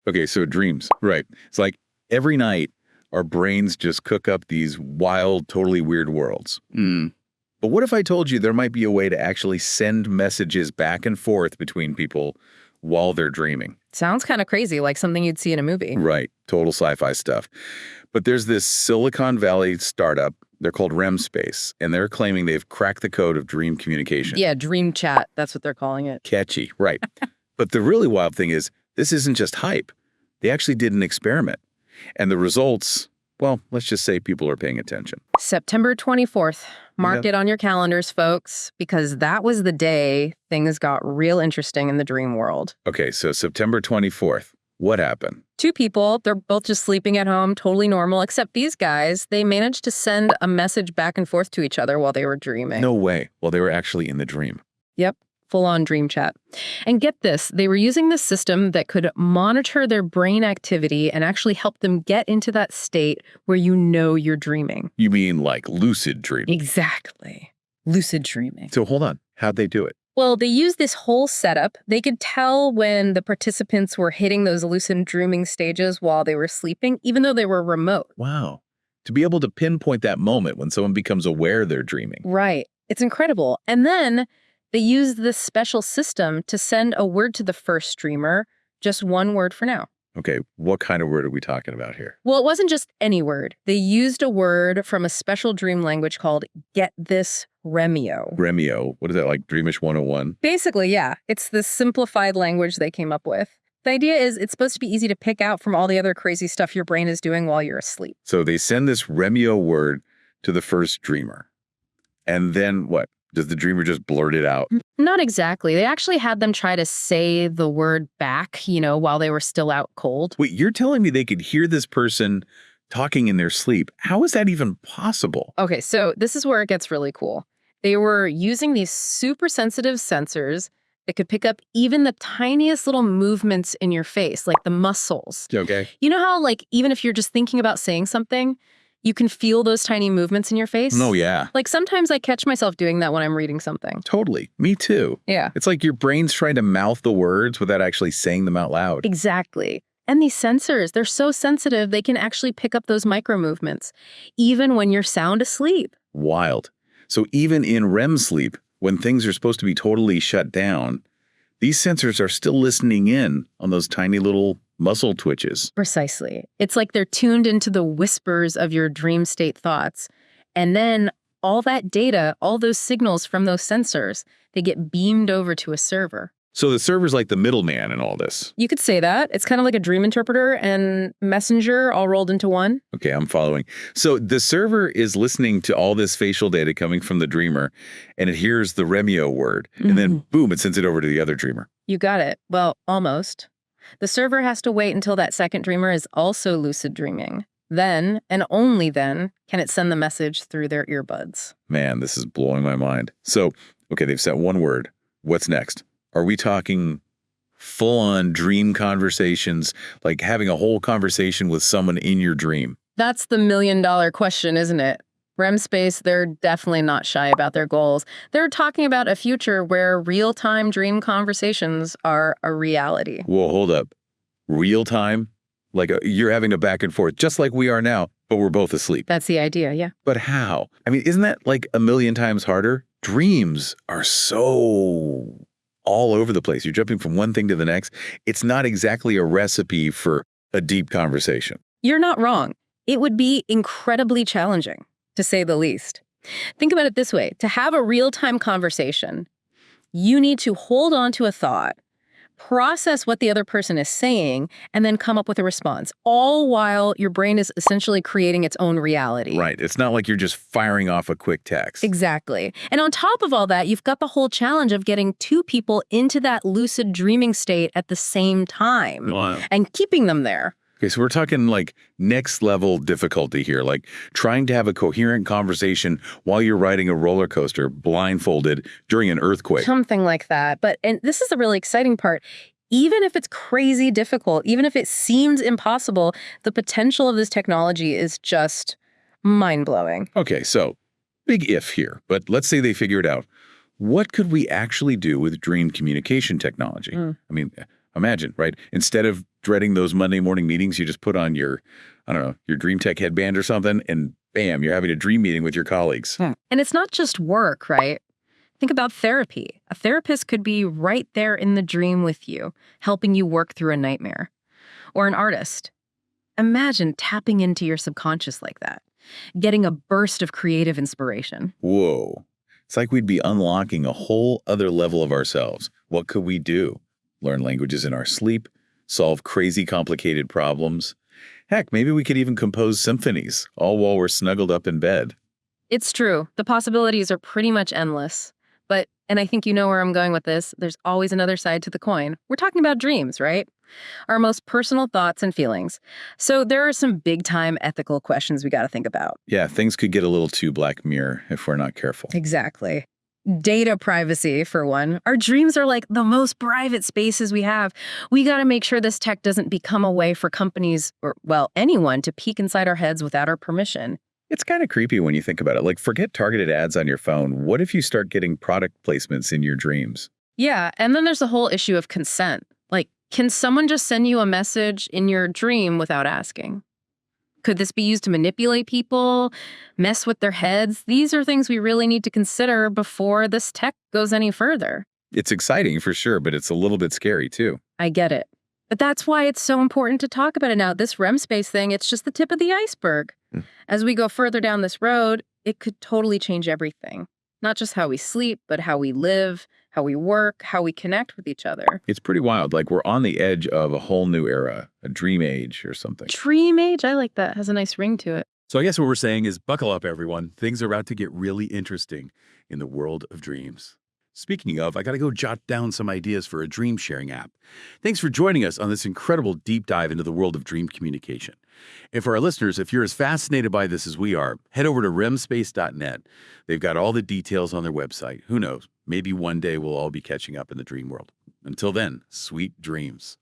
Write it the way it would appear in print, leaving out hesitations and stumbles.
Okay, so dreams, right. It's like every night our brains just cook up these wild, totally weird worlds. But what if I told you there might be a way to actually send messages back and forth between people while they're dreaming? Sounds kind of crazy, like something you'd see in a movie. Right, total sci-fi stuff. But there's this Silicon Valley startup, they're called REM Space, and they're claiming they've cracked the code of dream communication. Yeah, dream chat, that's what they're calling it. Catchy, right. But the really wild thing is, this isn't just hype. They actually did an experiment. And the results, well, let's just say people are paying attention. September 24th. Mark it on your calendars, folks, because that was the day things got real interesting in the dream world. Okay, so September 24th. What happened? Two people, they're both just sleeping at home, totally normal, except these guys, they managed to send a message back and forth to each other while they were dreaming. No way. Well, they were actually in the dream. Yep. Full-on dream chat. And get this, they were using this system that could monitor their brain activity and actually help them get into that state where you know you're dreaming. You mean like lucid dreaming? Exactly. Lucid dreaming. So hold on. How'd they do it? Well, they used this whole setup. They could tell when the participants were hitting those lucid dreaming stages while they were sleeping, even though they were remote. Wow. To be able to pinpoint that moment when someone becomes aware they're dreaming. Right. It's incredible. And then they used this special system to send a word to the first dreamer, just one word for now. Okay, what kind of word are we talking about here? Well, it wasn't just any word. They used a word from a special dream language called, get this, Romeo. Romeo, what is that, like Dreamish 101? Basically, yeah. It's this simplified language they came up with. The idea is it's supposed to be easy to pick out from all the other crazy stuff your brain is doing while you're asleep. So they send this Romeo word to the first dreamer. And then what? Does the dreamer just blurt it out? Not exactly. They actually had them try to say the word back, while they were still out cold. Wait, you're telling me they could hear this person talking in their sleep? How is that even possible? Okay, so this is where it gets really cool. They were using these super sensitive sensors that could pick up even the tiniest little movements in your face, like the muscles. Okay. You know how, like, even if you're just thinking about saying something, you can feel those tiny movements in your face? Oh, yeah. Like sometimes I catch myself doing that when I'm reading something. Totally. Me too. Yeah. It's like your brain's trying to mouth the words without actually saying them out loud. Exactly. And these sensors, they're so sensitive, they can actually pick up those micro movements, even when you're sound asleep. Wild. So even in REM sleep, when things are supposed to be totally shut down, these sensors are still listening in on those tiny little muscle twitches. Precisely. It's like they're tuned into the whispers of your dream state thoughts. And then all that data, all those signals from those sensors, they get beamed over to a server. So the server's like the middleman in all this. You could say that. It's kind of like a dream interpreter and messenger all rolled into one. Okay, I'm following. So the server is listening to all this facial data coming from the dreamer, and it hears the Romeo word, and then boom, it sends it over to the other dreamer. You got it. Well, almost. The server has to wait until that second dreamer is also lucid dreaming. Then, and only then, can it send the message through their earbuds. Man, this is blowing my mind. So, okay, they've sent one word. What's next? Are we talking full-on dream conversations, like having a whole conversation with someone in your dream? That's the million-dollar question, isn't it? REM Space, they're definitely not shy about their goals. They're talking about a future where real-time dream conversations are a reality. Whoa, hold up. Real-time? Like you're having a back and forth, just like we are now, but we're both asleep. That's the idea, yeah. But how? I mean, isn't that like a million times harder? Dreams are so all over the place. You're jumping from one thing to the next. It's not exactly a recipe for a deep conversation. You're not wrong. It would be incredibly challenging, to say the least. Think about it this way. To have a real-time conversation, you need to hold on to a thought, process what the other person is saying, and then come up with a response, all while your brain is essentially creating its own reality. Right. It's not like you're just firing off a quick text. Exactly. And on top of all that, you've got the whole challenge of getting two people into that lucid dreaming state at the same time. Wow. And keeping them there. Okay, so we're talking like next level difficulty here, like trying to have a coherent conversation while you're riding a roller coaster blindfolded during an earthquake. Something like that. And this is the really exciting part. Even if it's crazy difficult, even if it seems impossible, the potential of this technology is just mind-blowing. Okay, so big if here, but let's say they figure it out. What could we actually do with dream communication technology? I mean, imagine, right? Instead of dreading those Monday morning meetings. You just put on your, I don't know, your Dream Tech headband or something, and bam, you're having a dream meeting with your colleagues. And it's not just work, right? Think about therapy. A therapist could be right there in the dream with you, helping you work through a nightmare. Or an artist. Imagine tapping into your subconscious like that, getting a burst of creative inspiration. Whoa. It's like we'd be unlocking a whole other level of ourselves. What could we do? Learn languages in our sleep, solve crazy complicated problems. Heck, maybe we could even compose symphonies, all while we're snuggled up in bed. It's true. The possibilities are pretty much endless. But, and I think you know where I'm going with this, there's always another side to the coin. We're talking about dreams, right? Our most personal thoughts and feelings. So there are some big-time ethical questions we got to think about. Yeah, things could get a little too Black Mirror if we're not careful. Exactly. Data privacy, for one. Our dreams are like the most private spaces we have. We got to make sure this tech doesn't become a way for companies or, well, anyone to peek inside our heads without our permission. It's kind of creepy when you think about it. Like, forget targeted ads on your phone. What if you start getting product placements in your dreams? Yeah, and then there's the whole issue of consent. Like, can someone just send you a message in your dream without asking? Could this be used to manipulate people, mess with their heads? These are things we really need to consider before this tech goes any further. It's exciting for sure, but it's a little bit scary too. I get it. But that's why it's so important to talk about it now. This REM space thing, it's just the tip of the iceberg. As we go further down this road, it could totally change everything. Not just how we sleep, but how we live, how we work, how we connect with each other. It's pretty wild. Like, we're on the edge of a whole new era, a dream age or something. Dream age? I like that. Has a nice ring to it. So I guess what we're saying is buckle up, everyone. Things are about to get really interesting in the world of dreams. Speaking of, I got to go jot down some ideas for a dream sharing app. Thanks for joining us on this incredible deep dive into the world of dream communication. And for our listeners, if you're as fascinated by this as we are, head over to remspace.net. They've got all the details on their website. Who knows? Maybe one day we'll all be catching up in the dream world. Until then, sweet dreams.